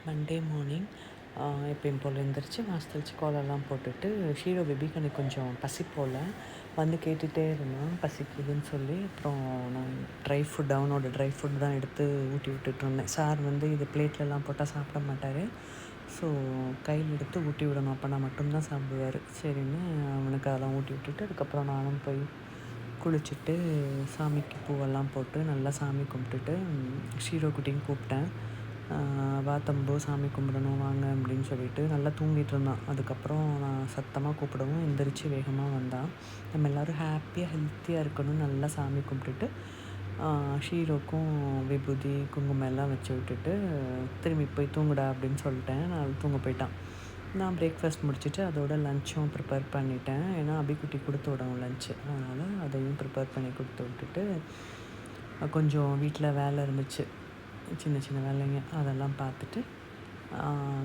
Monday morning எப்பயும் போல் எழுந்திரிச்சு வாசல் கோலம்லாம் போட்டுட்டு ஷீரோ பேபிக்கு அன்றைக்கி கொஞ்சம் பசி போல் வந்து கேட்டுகிட்டே இருந்தான் பசிக்குதுன்னு சொல்லி. அப்புறம் நான் அவனோட ட்ரை ஃபுட் தான் எடுத்து ஊட்டி விட்டுட்ருந்தேன். சார் வந்து இது பிளேட்லலாம் போட்டால் சாப்பிட மாட்டார். ஸோ கையில் எடுத்து ஊட்டி விடணும், அப்போ நான் மட்டும்தான் சாப்பிடுவார். சரின்னு அவனுக்கு அதெல்லாம் ஊட்டி விட்டுட்டு அதுக்கப்புறம் நானும் போய் குளிச்சுட்டு சாமிக்கு பூவெல்லாம் போட்டு நல்லா சாமி கும்பிட்டுட்டு ஷீரோ குட்டின்னு கூப்பிட்டேன். வா தம்பு, சாமி கும்பிடணும் வாங்க அப்படின்னு சொல்லிட்டு நல்லா தூங்கிட்டு இருந்தான். அதுக்கப்புறம் நான் சத்தமாக கூப்பிடவும் எந்திரிச்சு வேகமாக வந்தான். நம்ம எல்லோரும் ஹாப்பியாக ஹெல்த்தியாக இருக்கணும்னு நல்லா சாமி கும்பிட்டுட்டு ஷீரோக்கும் விபூதி குங்குமம் எல்லாம் வச்சு விட்டுட்டு திரும்பி போய் தூங்குடா அப்படின்னு சொல்லிட்டேன். நான் தூங்க போயிட்டான். நான் பிரேக்ஃபாஸ்ட் முடிச்சுட்டு அதோட லஞ்சும் ப்ரிப்பேர் பண்ணிட்டேன். ஏன்னா அபிக்குட்டி கொடுத்து விடணும் லஞ்சு, அதனால் அதையும் ப்ரிப்பேர் பண்ணி கொடுத்து விட்டுட்டு கொஞ்சம் வீட்டில் வேலை இருந்துச்சு, சின்ன சின்ன வேலைங்க, அதெல்லாம் பார்த்துட்டு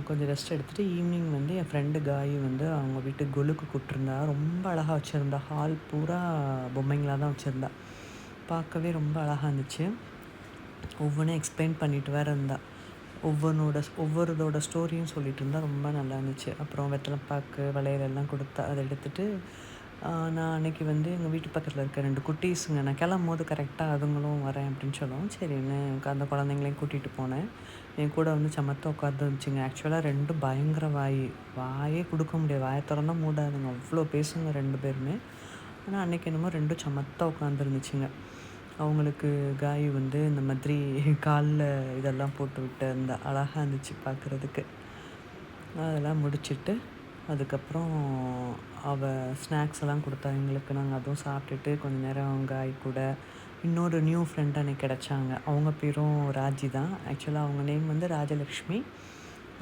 கொஞ்சம் ரெஸ்ட் எடுத்துகிட்டு ஈவினிங் வந்து என் ஃப்ரெண்டு காயி வந்து அவங்க வீட்டுக்கு கொலுக்கு கூப்பிட்ருந்தா. ரொம்ப அழகாக வச்சுருந்தா. ஹால் பூரா பொம்மைங்களாக தான் வச்சுருந்தா. பார்க்கவே ரொம்ப அழகாக இருந்துச்சு. ஒவ்வொன்றும் எக்ஸ்பிளைன் பண்ணிட்டு வேறு இருந்தா. ஒவ்வொருதோட ஸ்டோரியும் சொல்லிகிட்டு இருந்தால் ரொம்ப நல்லா இருந்துச்சு. அப்புறம் வெத்தலைப்பாக்கு வளையல் எல்லாம் கொடுத்தா. அதை எடுத்துகிட்டு நான் அன்றைக்கி வந்து எங்கள் வீட்டு பக்கத்தில் இருக்க 2 குட்டீஸுங்க, நான் கிளம்பும்போது கரெக்டாக அதுங்களும் வரேன் அப்படின்னு சொல்லவும் சரின்னு அந்த குழந்தைங்களையும் கூட்டிகிட்டு போனேன். என் கூட வந்து சமத்த உட்காந்துருந்துச்சிங்க. ஆக்சுவலாக 2 பயங்கர வாயே கொடுக்க முடியாது, வாயை திறந்தால் மூடாதுங்க, அவ்வளோ பேசுங்க 2 பேருமே. ஆனால் அன்றைக்கி என்னமோ 2 சமத்தாக உட்காந்துருந்துச்சிங்க. அவங்களுக்கு காய் வந்து இந்த மாதிரி காலில் இதெல்லாம் போட்டு விட்டு இருந்தா. அழகாக இருந்துச்சு பார்க்குறதுக்கு. அதெல்லாம் முடிச்சுட்டு அதுக்கப்புறம் ஸ்நாக்ஸ் எல்லாம் கொடுத்தா எங்களுக்கு. நாங்கள் அதுவும் சாப்பிட்டுட்டு கொஞ்சம் நேரம் காய் கூட இன்னொரு நியூ ஃப்ரெண்ட் அன்றைக்கி கிடச்சாங்க. அவங்க பேரும் ராஜி தான். ஆக்சுவலாக அவங்க நேம் வந்து ராஜலக்ஷ்மி,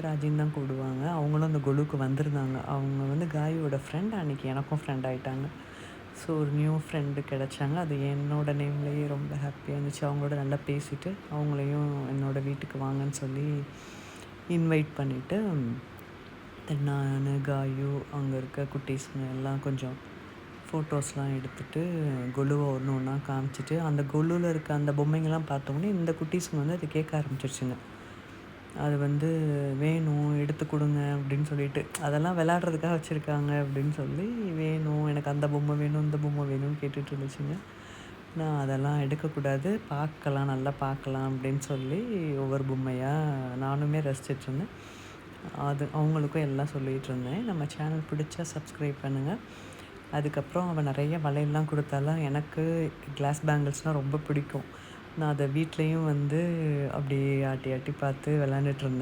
ராஜின்னு தான் கூடுவாங்க. அவங்களும் அந்த கொலுக்கு வந்திருந்தாங்க. அவங்க வந்து காயோட ஃப்ரெண்ட், அன்றைக்கி எனக்கும் ஃப்ரெண்ட் ஆகிட்டாங்க. ஸோ ஒரு நியூ ஃப்ரெண்டு கிடச்சாங்க. அது என்னோடய நேம்லேயே ரொம்ப ஹாப்பியாக இருந்துச்சு. அவங்களோட நல்லா பேசிவிட்டு அவங்களையும் என்னோடய வீட்டுக்கு வாங்கன்னு சொல்லி இன்வைட் பண்ணிவிட்டு நான் காயு அங்கே இருக்க குட்டீஸுங்க எல்லாம் கொஞ்சம் ஃபோட்டோஸ்லாம் எடுத்துகிட்டு கொலுவை ஒன்று ஒன்றா காமிச்சிட்டு அந்த கொலுவில் இருக்க அந்த பொம்மைங்கள்லாம் பார்த்தோன்னே இந்த குட்டீஸுங்க வந்து அதை கேட்க ஆரம்பிச்சிருச்சுங்க. அது வந்து வேணும் எடுத்து கொடுங்க அப்படின்னு சொல்லிட்டு, அதெல்லாம் விளையாடுறதுக்காக வச்சுருக்காங்க அப்படின்னு சொல்லி வேணும், எனக்கு அந்த பொம்மை வேணும் இந்த பொம்மை வேணும்னு கேட்டுட்டு இருந்துச்சுங்க. நான் அதெல்லாம் எடுக்கக்கூடாது, பார்க்கலாம் நல்லா பார்க்கலாம் அப்படின்னு சொல்லி ஒவ்வொரு பொம்மையாக நானுமே ரசிச்சிட்ருந்தேன். அது அவங்களுக்கும் எல்லாம் சொல்லிகிட்டு இருந்தேன். நம்ம சேனல் பிடிச்சா சப்ஸ்கிரைப் பண்ணுங்கள். அதுக்கப்புறம் அவன் நிறைய வளையல்லாம் கொடுத்தாலாம். எனக்கு கிளாஸ் பேங்கிள்ஸ்னால் ரொம்ப பிடிக்கும். நான் அதை வீட்லேயும் வந்து அப்படியே ஆட்டி ஆட்டி பார்த்து விளாண்டுட்ருந்தேன்.